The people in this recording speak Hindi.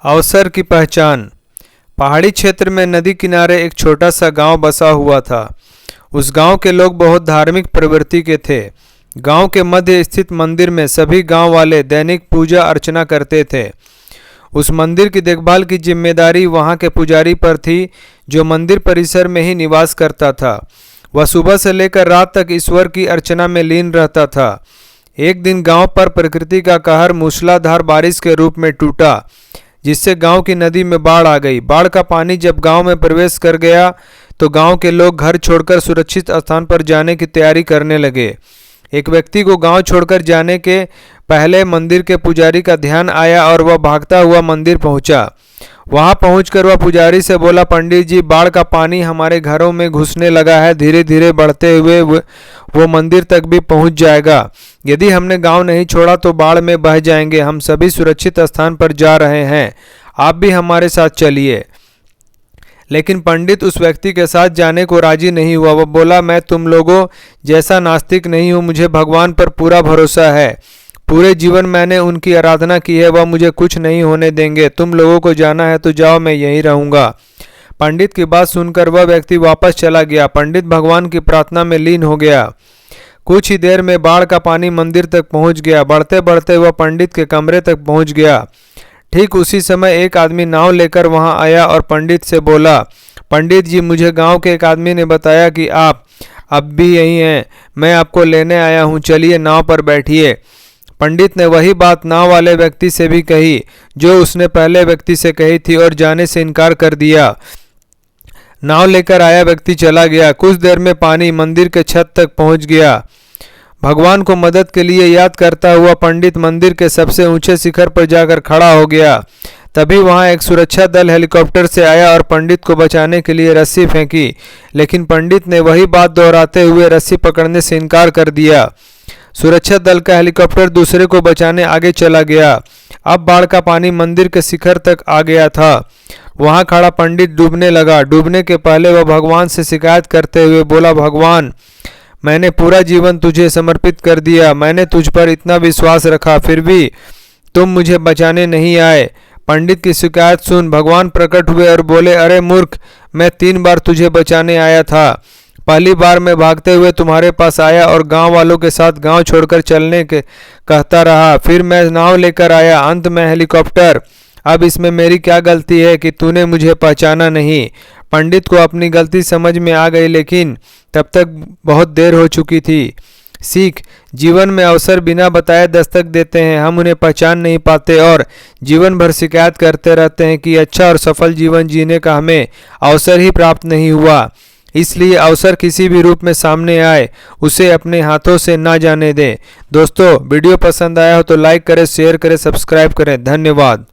अवसर की पहचान। पहाड़ी क्षेत्र में नदी किनारे एक छोटा सा गांव बसा हुआ था। उस गांव के लोग बहुत धार्मिक प्रवृत्ति के थे। गांव के मध्य स्थित मंदिर में सभी गांव वाले दैनिक पूजा अर्चना करते थे। उस मंदिर की देखभाल की जिम्मेदारी वहां के पुजारी पर थी, जो मंदिर परिसर में ही निवास करता था। वह सुबह से लेकर रात तक ईश्वर की अर्चना में लीन रहता था। एक दिन गांव पर प्रकृति का कहर मूसलाधार बारिश के रूप में टूटा, जिससे गांव की नदी में बाढ़ आ गई। बाढ़ का पानी जब गांव में प्रवेश कर गया तो गांव के लोग घर छोड़कर सुरक्षित स्थान पर जाने की तैयारी करने लगे। एक व्यक्ति को गांव छोड़कर जाने के पहले मंदिर के पुजारी का ध्यान आया और वह भागता हुआ मंदिर पहुंचा। वहां पहुंचकर वह पुजारी से बोला, पंडित जी, बाढ़ का पानी हमारे घरों में घुसने लगा है। धीरे धीरे बढ़ते हुए वो मंदिर तक भी पहुंच जाएगा। यदि हमने गांव नहीं छोड़ा तो बाढ़ में बह जाएंगे। हम सभी सुरक्षित स्थान पर जा रहे हैं, आप भी हमारे साथ चलिए। लेकिन पंडित उस व्यक्ति के साथ जाने को राजी नहीं हुआ। वह बोला, मैं तुम लोगों जैसा नास्तिक नहीं हूँ, मुझे भगवान पर पूरा भरोसा है। पूरे जीवन मैंने उनकी आराधना की है, वह मुझे कुछ नहीं होने देंगे। तुम लोगों को जाना है तो जाओ, मैं यहीं रहूंगा। पंडित की बात सुनकर वह व्यक्ति वापस चला गया। पंडित भगवान की प्रार्थना में लीन हो गया। कुछ ही देर में बाढ़ का पानी मंदिर तक पहुंच गया। बढ़ते बढ़ते वह पंडित के कमरे तक पहुंच गया। ठीक उसी समय एक आदमी नाव लेकर वहां आया और पंडित से बोला, पंडित जी, मुझे गांव के एक आदमी ने बताया कि आप अब भी यहीं हैं। मैं आपको लेने आया हूं, चलिए नाव पर बैठिए। पंडित ने वही बात नाव वाले व्यक्ति से भी कही जो उसने पहले व्यक्ति से कही थी और जाने से इनकार कर दिया। नाव लेकर आया व्यक्ति चला गया। कुछ देर में पानी मंदिर के छत तक पहुंच गया। भगवान को मदद के लिए याद करता हुआ पंडित मंदिर के सबसे ऊंचे शिखर पर जाकर खड़ा हो गया। तभी वहां एक सुरक्षा दल हेलीकॉप्टर से आया और पंडित को बचाने के लिए रस्सी फेंकी, लेकिन पंडित ने वही बात दोहराते हुए रस्सी पकड़ने से इनकार कर दिया। सुरक्षा दल का हेलीकॉप्टर दूसरे को बचाने आगे चला गया। अब बाढ़ का पानी मंदिर के शिखर तक आ गया था। वहां खड़ा पंडित डूबने लगा। डूबने के पहले वह भगवान से शिकायत करते हुए बोला, भगवान, मैंने पूरा जीवन तुझे समर्पित कर दिया। मैंने तुझ पर इतना विश्वास रखा, फिर भी तुम मुझे बचाने नहीं आए। पंडित की शिकायत सुन भगवान प्रकट हुए और बोले, अरे मूर्ख, मैं 3 बार तुझे बचाने आया था। पहली बार मैं भागते हुए तुम्हारे पास आया और गांव वालों के साथ गांव छोड़कर चलने के कहता रहा। फिर मैं नाव लेकर आया, अंत में हेलीकॉप्टर। अब इसमें मेरी क्या गलती है कि तूने मुझे पहचाना नहीं। पंडित को अपनी गलती समझ में आ गई, लेकिन तब तक बहुत देर हो चुकी थी। सीख, जीवन में अवसर बिना बताए दस्तक देते हैं। हम उन्हें पहचान नहीं पाते और जीवन भर शिकायत करते रहते हैं कि अच्छा और सफल जीवन जीने का हमें अवसर ही प्राप्त नहीं हुआ। इसलिए अवसर किसी भी रूप में सामने आए, उसे अपने हाथों से ना जाने दें। दोस्तों, वीडियो पसंद आया हो तो लाइक करें, शेयर करें, सब्सक्राइब करें। धन्यवाद।